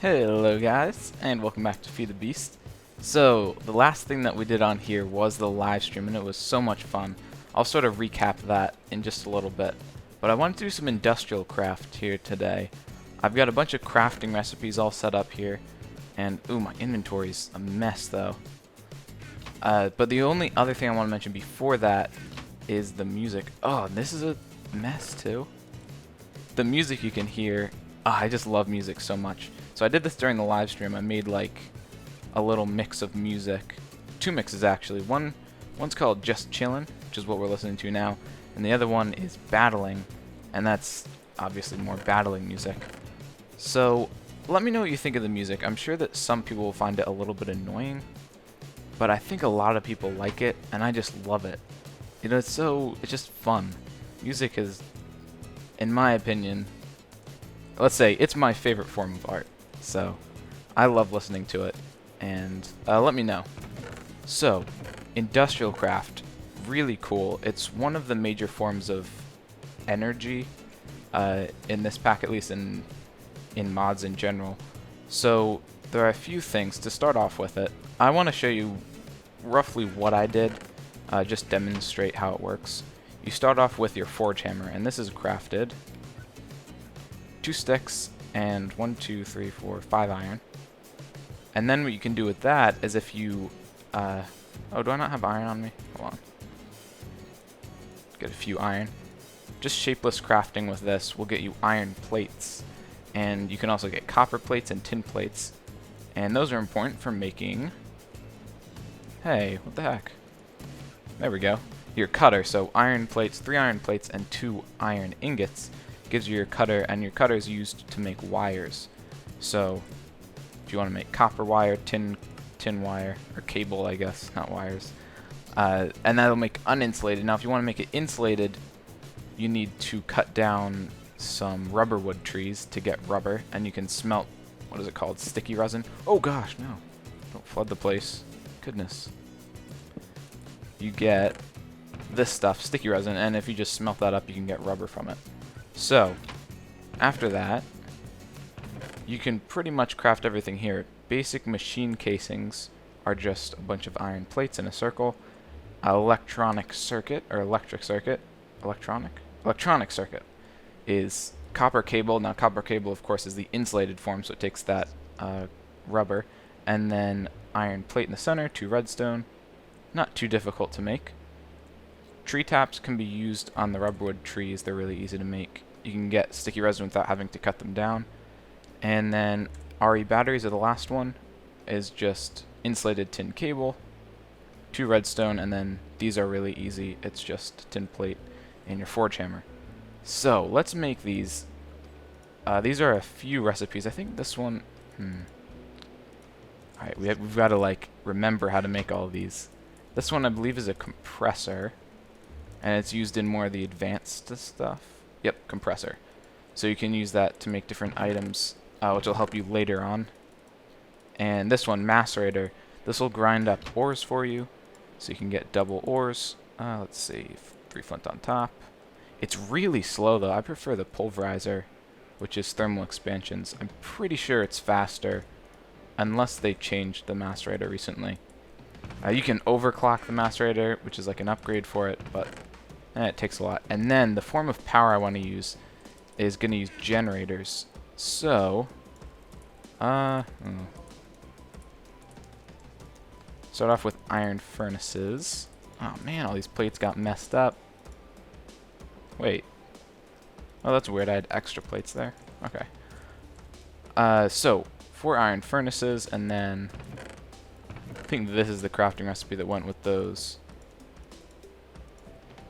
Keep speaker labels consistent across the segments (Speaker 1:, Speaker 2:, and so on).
Speaker 1: Hello guys, and welcome back to Feed the Beast. So, the last thing that we did on here was the live stream, and it was so much fun. I'll sort of recap that in just a little bit. But I wanted to do some industrial craft here today. I've got a bunch of crafting recipes all set up here, and ooh, my inventory's a mess though. But the only other thing I want to mention before that is the music. Oh, this is a mess too. The music you can hear, I just love music so much. So I did this during the live stream. I made like a little mix of music. Two mixes actually. One's called Just Chillin', which is what we're listening to now, and the other one is Battling, and that's obviously more battling music. So let me know what you think of the music. I'm sure that some people will find it a little bit annoying, but I think a lot of people like it, and I just love it. You know, it's just fun. Music is, in my opinion, let's say it's my favorite form of art. So I love listening to it, and let me know. So, industrial craft, really cool. It's one of the major forms of energy in this pack, at least in mods in general. So there are a few things to start off with it. I want to show you roughly what I did, just demonstrate how it works. You start off with your forge hammer, and this is crafted. 2 sticks and 1, 2, 3, 4, 5 iron. And then what you can do with that is if you oh, do I not have iron on me? Hold on. Get a few iron. Just shapeless crafting with this will get you iron plates. And you can also get copper plates and tin plates. And those are important for making... Hey, what the heck? There we go. Your cutter. So iron plates, 3 iron plates, and 2 iron ingots gives you your cutter, and your cutter is used to make wires. So if you want to make copper wire, tin wire, or cable, I guess, not wires, and that'll make uninsulated. Now if you want to make it insulated, you need to cut down some rubber wood trees to get rubber, and you can smelt, what is it called, sticky resin. Oh gosh, no, don't flood the place, goodness. You get this stuff, sticky resin, and if you just smelt that up, you can get rubber from it. So after that, you can pretty much craft everything here. Basic machine casings are just a bunch of iron plates in a circle. Electronic circuit is copper cable. Now copper cable, of course, is the insulated form, so it takes that rubber. And then iron plate in the center, 2 redstone. Not too difficult to make. Tree taps can be used on the rubberwood trees. They're really easy to make. You can get sticky resin without having to cut them down. And then RE batteries are the last one. Is just insulated tin cable, 2 redstone, and then these are really easy. It's just tin plate and your forge hammer. So let's make these. These are a few recipes. I think this one. Alright, we've got to like remember how to make all of these. This one I believe is a compressor, and it's used in more of the advanced stuff. Yep, compressor. So you can use that to make different items, which will help you later on. And this one, macerator, this will grind up ores for you, so you can get double ores. Let's see, 3 flint on top. It's really slow though. I prefer the pulverizer, which is thermal expansions. I'm pretty sure it's faster, unless they changed the macerator recently. You can overclock the macerator, which is like an upgrade for it, but it takes a lot. And then the form of power I want to use is going to use generators. So, start off with iron furnaces. Oh man, all these plates got messed up. Wait. Oh, that's weird. I had extra plates there. Okay. So, 4 iron furnaces, and then I think this is the crafting recipe that went with those.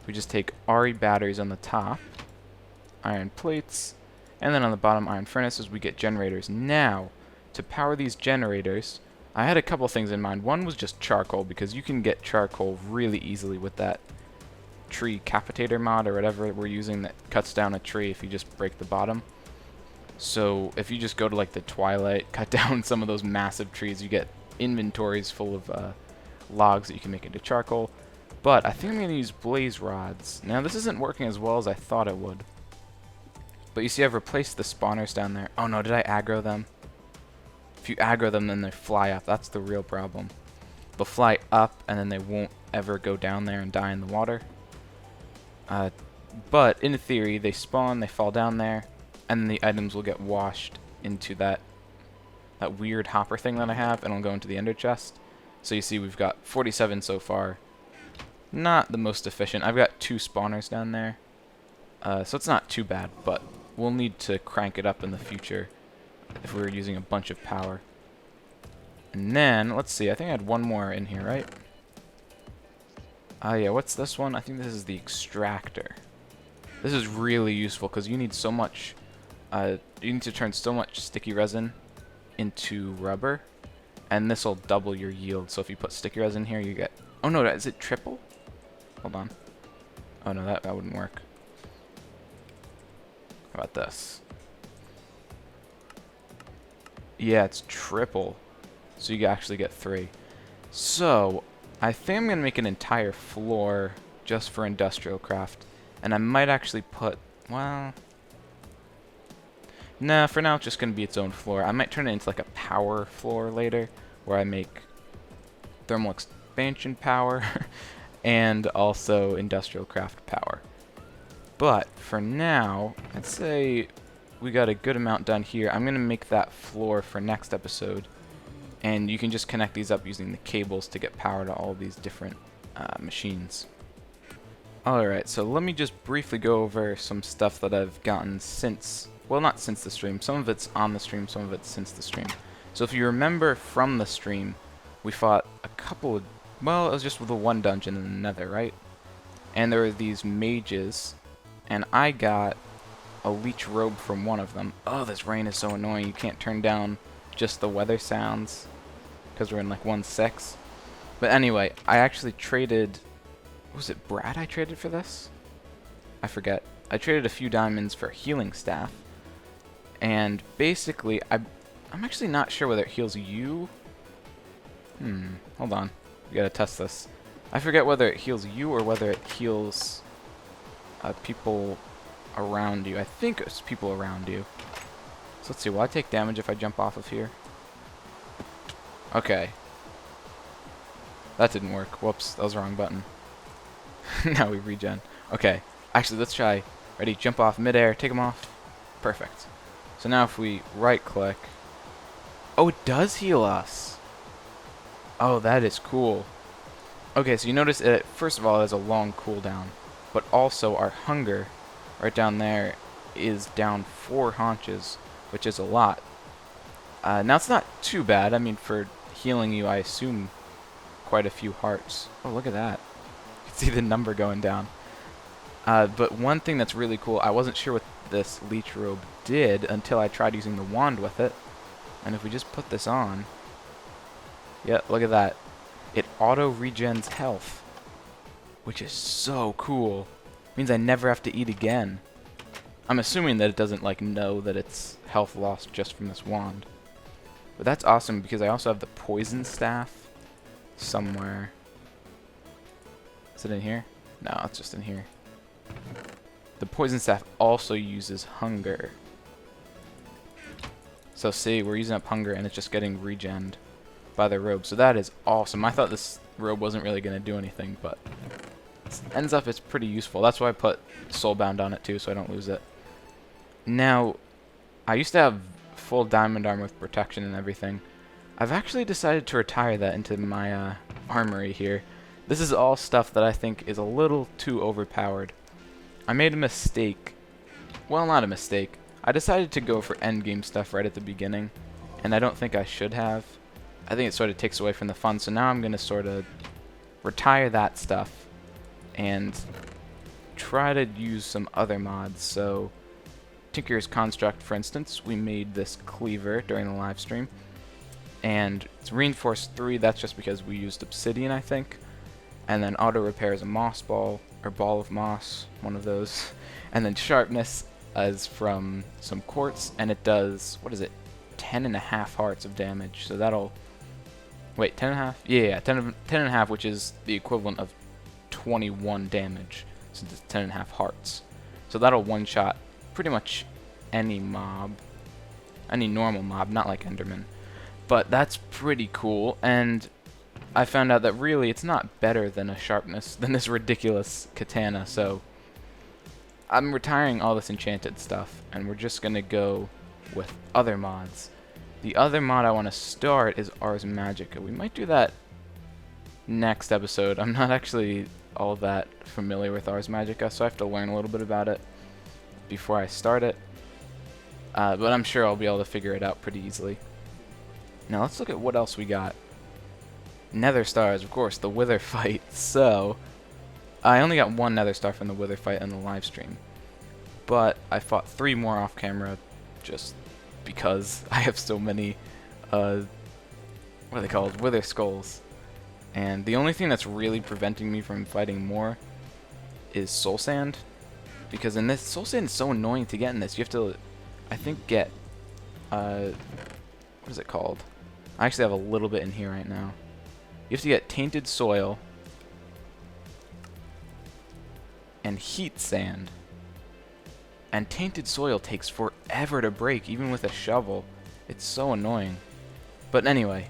Speaker 1: We just take RE batteries on the top, iron plates, and then on the bottom iron furnaces we get generators. Now, to power these generators, I had a couple things in mind. One was just charcoal, because you can get charcoal really easily with that tree capitator mod or whatever we're using that cuts down a tree if you just break the bottom. So if you just go to like the Twilight, cut down some of those massive trees, you get inventories full of logs that you can make into charcoal. But I think I'm going to use blaze rods. Now this isn't working as well as I thought it would. But you see I've replaced the spawners down there. Oh no, did I aggro them? If you aggro them, then they fly up. That's the real problem. They'll fly up, and then they won't ever go down there and die in the water. But in theory, they spawn, they fall down there, and then the items will get washed into that weird hopper thing that I have, and it'll go into the ender chest. So you see we've got 47 so far. Not the most efficient. I've got 2 spawners down there. So it's not too bad, but we'll need to crank it up in the future if we were using a bunch of power. And then, let's see, I think I had one more in here, right? Yeah, what's this one? I think this is the extractor. This is really useful because you need so much, you need to turn so much sticky resin into rubber, and this will double your yield. So if you put sticky resin here, you get, oh no, is it triple? Hold on. Oh no, that wouldn't work. How about this? Yeah, it's triple. So you actually get 3. So I think I'm going to make an entire floor just for industrial craft. And I might actually put, well, nah, for now it's just going to be its own floor. I might turn it into like a power floor later, where I make thermal expansion power and also industrial craft power. But for now, I'd say we got a good amount done here. I'm going to make that floor for next episode. And you can just connect these up using the cables to get power to all these different machines. Alright, so let me just briefly go over some stuff that I've gotten since, well, not since the stream. Some of it's on the stream, some of it's since the stream. So if you remember from the stream, we fought a couple of, well, it was just with the one dungeon in the nether, right? And there were these mages, and I got a leech robe from one of them. Oh, this rain is so annoying. You can't turn down just the weather sounds because we're in like 1.6. But anyway, I actually traded, was it Brad I traded for this? I forget. I traded a few diamonds for healing staff, and basically I'm actually not sure whether it heals you. Hold on, we gotta test this. I forget whether it heals you or whether it heals people around you. I think it's people around you. So let's see, will I take damage if I jump off of here? Okay. That didn't work. Whoops, that was the wrong button. Now we regen. Okay, actually let's try. Ready, jump off midair, take them off. Perfect. So now if we right click. Oh, it does heal us. Oh, that is cool. Okay, so you notice it, first of all, it has a long cooldown. But also our hunger, right down there, is down 4 haunches, which is a lot. Now it's not too bad. I mean, for healing you, I assume quite a few hearts. Oh, look at that. You can see the number going down. But one thing that's really cool, I wasn't sure what this leech robe did until I tried using the wand with it. And if we just put this on, yeah, look at that. It auto regens health, which is so cool. Means I never have to eat again. I'm assuming that it doesn't like know that it's health lost just from this wand. But that's awesome because I also have the poison staff somewhere. Is it in here? No, it's just in here. The poison staff also uses hunger. So see, we're using up hunger and it's just getting regened by the robe. So that is awesome. I thought this robe wasn't really going to do anything, but it ends up it's pretty useful. That's why I put soulbound on it too, so I don't lose it. Now, I used to have full diamond armor with protection and everything. I've actually decided to retire that into my armory here. This is all stuff that I think is a little too overpowered. I made a mistake. Well, not a mistake. I decided to go for endgame stuff right at the beginning, and I don't think I should have. I think it sort of takes away from the fun, so now I'm going to sort of retire that stuff and try to use some other mods. So Tinker's Construct, for instance, we made this cleaver during the live stream, and it's reinforced 3. That's just because we used obsidian, I think. And then auto repair is a moss ball, or ball of moss, one of those. And then sharpness is from some quartz, and it does, what is it, 10.5 hearts of damage. So that'll, wait, 10.5? Yeah, 10.5, which is the equivalent of 21 damage, since it's 10.5 hearts. So that'll one-shot pretty much any mob, any normal mob, not like Enderman. But that's pretty cool, and I found out that really it's not better than a sharpness than this ridiculous katana, so I'm retiring all this enchanted stuff, and we're just gonna go with other mods. The other mod I want to start is Ars Magica. We might do that next episode. I'm not actually all that familiar with Ars Magica, so I have to learn a little bit about it before I start it. But I'm sure I'll be able to figure it out pretty easily. Now let's look at what else we got. Nether stars, of course, the Wither fight. So I only got one Nether star from the Wither fight in the live stream, but I fought 3 more off camera just because I have so many what are they called? Wither skulls. And the only thing that's really preventing me from fighting more is soul sand, because in this soul sand is so annoying to get in this. You have to, I think, get what is it called? I actually have a little bit in here right now. You have to get tainted soil and heat sand. And tainted soil takes forever to break, even with a shovel. It's so annoying. But anyway,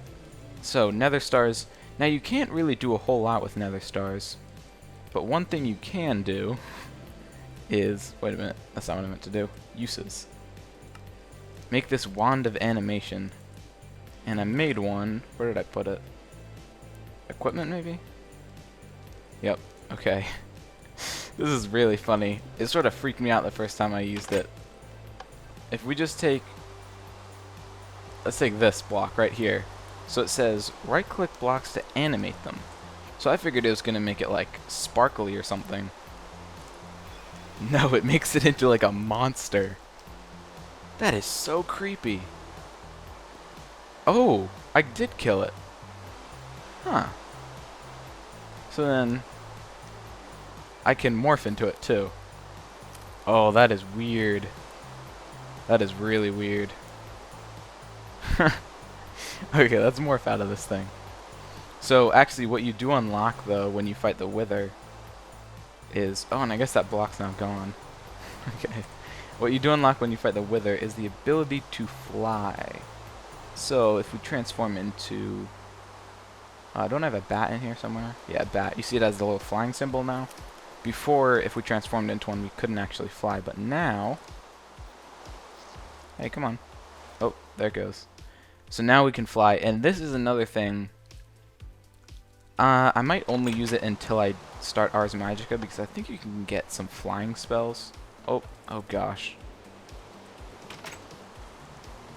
Speaker 1: so nether stars. Now you can't really do a whole lot with nether stars, but one thing you can do is, wait a minute, that's not what I meant to do. Uses. Make this wand of animation. And I made one. Where did I put it? Equipment, maybe? Yep, okay. This is really funny. It sort of freaked me out the first time I used it. If we just take, let's take this block right here. So it says right-click blocks to animate them. So I figured it was going to make it like sparkly or something. No, it makes it into like a monster. That is so creepy. Oh, I did kill it. Huh. So then I can morph into it too. Oh, that is weird. That is really weird. Okay, let's morph out of this thing. So actually what you do unlock though when you fight the Wither is, oh, and I guess that block's now gone. Okay. What you do unlock when you fight the Wither is the ability to fly. So if we transform into, don't I have a bat in here somewhere? Yeah, a bat. You see it as the little flying symbol now? Before, if we transformed into one, we couldn't actually fly, but now, hey, come on. Oh, there it goes. So now we can fly, and this is another thing. I might only use it until I start Ars Magica, because I think you can get some flying spells. Oh gosh.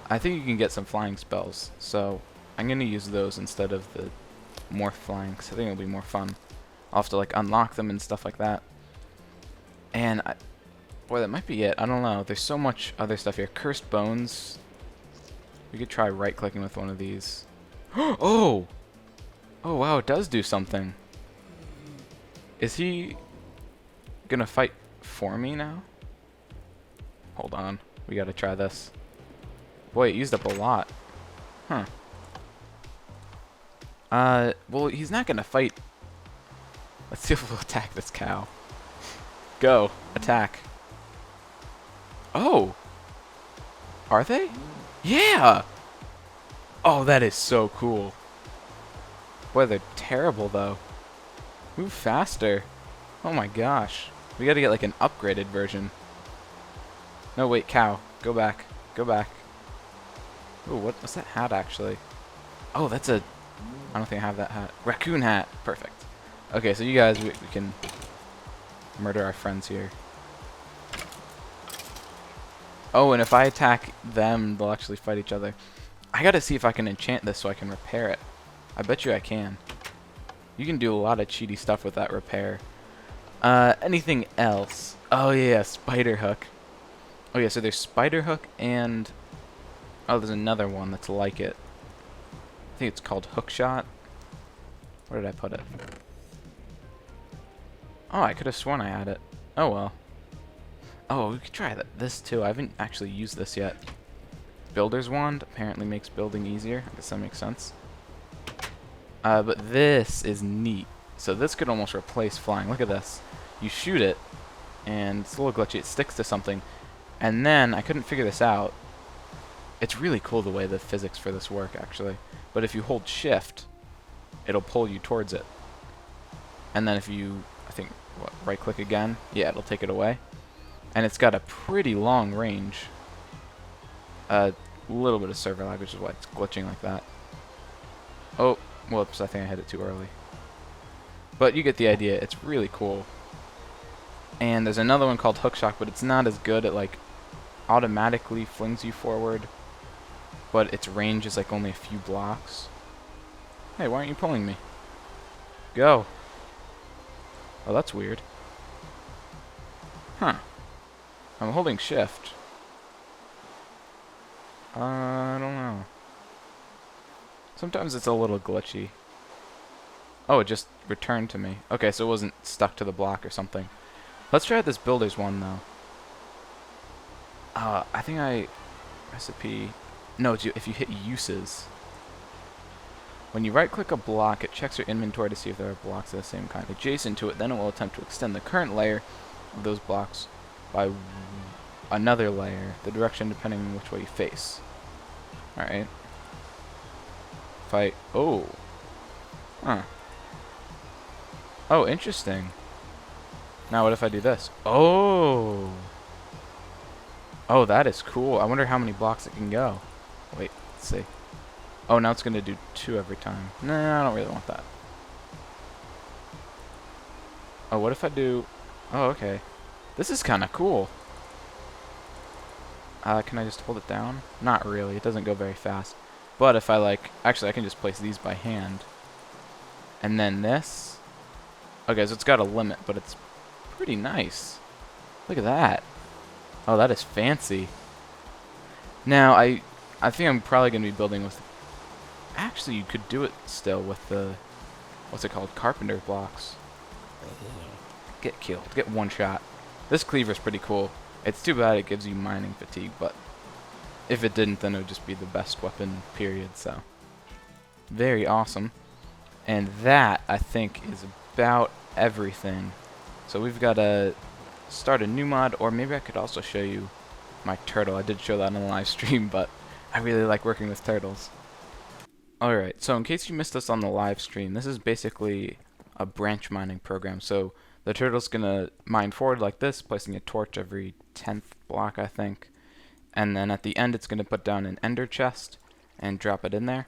Speaker 1: I think you can get some flying spells, so I'm going to use those instead of the more flying, because I think it'll be more fun. I'll have to like unlock them and stuff like that. And boy, that might be it. I don't know. There's so much other stuff here. Cursed bones. We could try right-clicking with one of these. Oh! Oh, wow, it does do something. Is he gonna fight for me now? Hold on. We gotta try this. Boy, it used up a lot. Huh. Well, he's not gonna fight. Let's see if we'll attack this cow. Go. Attack. Oh! Are they? Yeah! Oh, that is so cool. Boy, they're terrible, though. Move faster. Oh my gosh. We gotta get like an upgraded version. No, wait, cow. Go back. Go back. Ooh, what's that hat, actually? Oh, that's a... I don't think I have that hat. Raccoon hat. Perfect. Okay, so you guys, we can murder our friends here. Oh, and if I attack them, they'll actually fight each other. I gotta see if I can enchant this so I can repair it. I bet you I can. You can do a lot of cheaty stuff with that repair. Anything else? Oh yeah, spider hook. Oh yeah, so there's spider hook and... oh, there's another one that's like it. I think it's called hook shot. Where did I put it? Oh, I could have sworn I had it. Oh well. Oh, we could try this too. I haven't actually used this yet. Builder's wand apparently makes building easier. I guess that makes sense. But this is neat. So this could almost replace flying. Look at this. You shoot it, and it's a little glitchy. It sticks to something. And then, I couldn't figure this out. It's really cool the way the physics for this work, actually. But if you hold shift, it'll pull you towards it. And then if you, I think, what, right click again, yeah, it'll take it away. And it's got a pretty long range. A little bit of server lag, which is why it's glitching like that. Oh, whoops, I think I hit it too early. But you get the idea, it's really cool. And there's another one called Hookshot, but it's not as good. It like automatically flings you forward, but its range is like only a few blocks. Hey, why aren't you pulling me? Go. Oh, that's weird. Huh. I'm holding shift. I don't know. Sometimes it's a little glitchy. Oh, it just returned to me. Okay, so it wasn't stuck to the block or something. Let's try out this builder's one, though. I think recipe... No, if you hit uses. When you right-click a block, it checks your inventory to see if there are blocks of the same kind adjacent to it. Then it will attempt to extend the current layer of those blocks by another layer, the direction depending on which way you face. Alright. Oh. Huh. Oh, interesting. Now what if I do this? Oh! Oh, that is cool. I wonder how many blocks it can go. Wait, let's see. Oh, now it's going to do 2 every time. Nah, I don't really want that. Oh, what if I do... Oh, okay. This is kind of cool. Can I just hold it down? Not really. It doesn't go very fast. But if I like... Actually, I can just place these by hand. And then this... Okay, so it's got a limit, but it's pretty nice. Look at that. Oh, that is fancy. Now, I think I'm probably going to be building with... Actually, you could do it still with the... What's it called? Carpenter blocks. Get killed. Get one shot. This cleaver's pretty cool. It's too bad it gives you mining fatigue, but... If it didn't, then it would just be the best weapon, period, so... Very awesome. And that, I think, is about everything. So we've got to start a new mod, or maybe I could also show you my turtle. I did show that on the live stream, but I really like working with turtles. Alright, so in case you missed us on the live stream, this is basically a branch mining program. So the turtle's going to mine forward like this, placing a torch every 10th block, I think. And then at the end, it's going to put down an ender chest and drop it in there.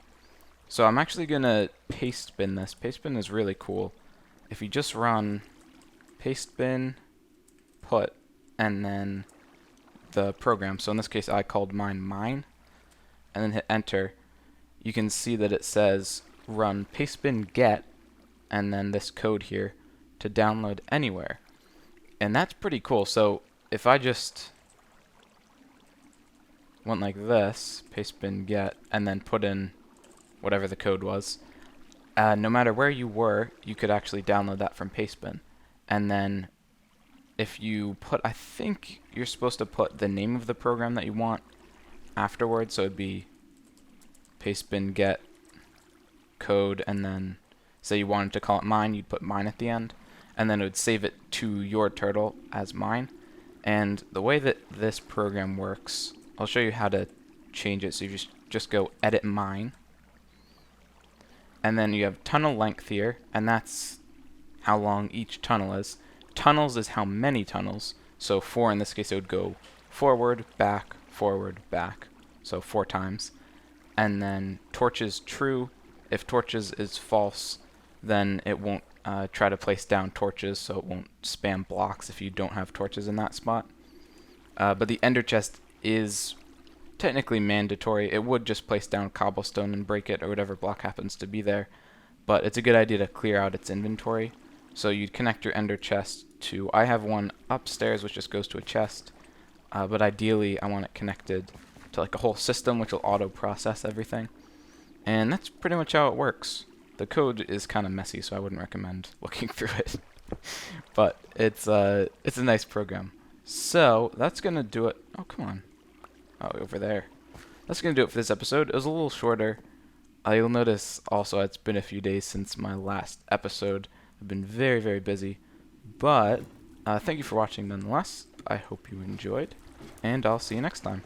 Speaker 1: So I'm actually going to paste bin this. Paste bin is really cool. If you just run paste bin, put, and then the program. So in this case, I called mine, and then hit enter. You can see that it says run pastebin get, and then this code here to download anywhere. And that's pretty cool. So if I just went like this, pastebin get, and then put in whatever the code was, no matter where you were, you could actually download that from pastebin. And then if you put, I think you're supposed to put the name of the program that you want afterwards, so it'd be pastebin get code, and then say you wanted to call it mine, you'd put mine at the end, and then it would save it to your turtle as mine. And the way that this program works, I'll show you how to change it. So you just go edit mine, and then you have tunnel length here, and that's how long each tunnel is. Tunnels is how many tunnels. So 4 in this case, it would go forward, back, so 4 times. And then torches true. If torches is false, then it won't try to place down torches, so it won't spam blocks if you don't have torches in that spot. But the ender chest is technically mandatory. It would just place down cobblestone and break it, or whatever block happens to be there. But it's a good idea to clear out its inventory. So you'd connect your ender chest to... I have one upstairs which just goes to a chest. But ideally I want it connected to like a whole system which will auto-process everything. And that's pretty much how it works. The code is kind of messy, so I wouldn't recommend looking through it. But it's a nice program. So that's going to do it. Oh, come on. Oh, over there. That's going to do it for this episode. It was a little shorter. You'll notice also it's been a few days since my last episode. I've been very, very busy. But thank you for watching nonetheless. I hope you enjoyed. And I'll see you next time.